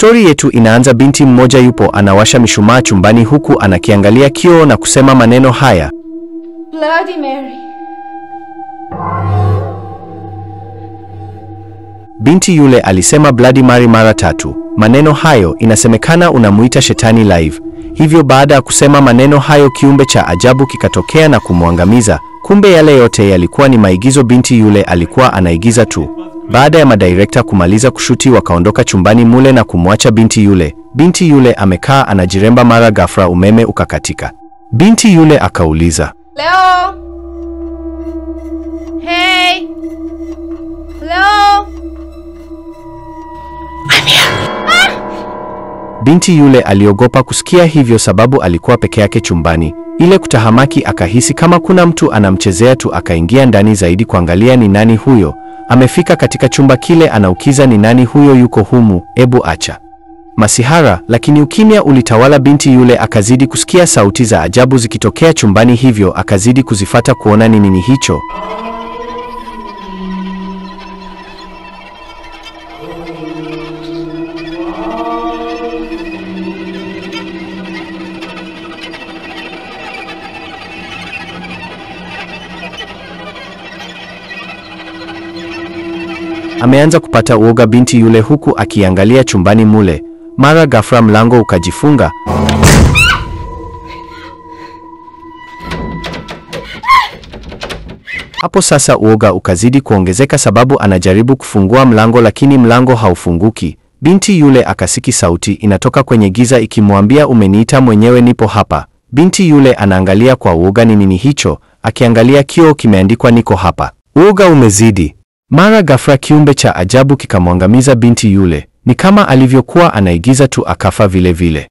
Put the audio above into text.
Stori yetu inaanza, binti mmoja yupo anawasha mishumaa chumbani huku anakiangalia kioo na kusema maneno haya: Bloody Mary. Binti yule alisema Bloody Mary mara 3. Maneno hayo inasemekana unamuita shetani live. Hivyo baada ya kusema maneno hayo, kiumbe cha ajabu kikatokea na kumwangamiza. Kumbe yale yote yalikuwa ni maigizo, binti yule alikuwa anaigiza tu. Baada ya madirekta kumaliza kushuti, wakaondoka chumbani mule na kumwacha binti yule. Binti yule amekaa anajiremba, mara ghafla umeme ukakatika. Binti yule akauliza, Hello? Hey? Hello? Binti yule aliogopa kusikia hivyo sababu alikuwa peke yake chumbani. Ile kutahamaki, akahisi kama kuna mtu anamchezea tu, akaingia ndani zaidi kuangalia ni nani huyo. Amefika katika chumba kile, anaukiza ni nani huyo yuko humu, ebu acha masihara. Lakini ukimya ulitawala. Binti yule akazidi kusikia sauti za ajabu zikitokea chumbani, hivyo akazidi kuzifata kuona ni nini hicho. Ameanza kupata uoga binti yule huku akiangalia chumbani mule. Mara ghafla mlango ukajifunga. Hapo sasa uoga ukazidi kuongezeka sababu anajaribu kufungua mlango lakini mlango haufunguki. Binti yule akasiki sauti inatoka kwenye giza ikimwambia, umeniita mwenyewe, nipo hapa. Binti yule anaangalia kwa uoga ni nini hicho, akiangalia kioo kimeandikwa niko hapa. Uoga umezidi. Mara ghafla kiumbe cha ajabu kikamwangamiza binti yule. Ni kama alivyokuwa anaigiza tu, akafa vile vile.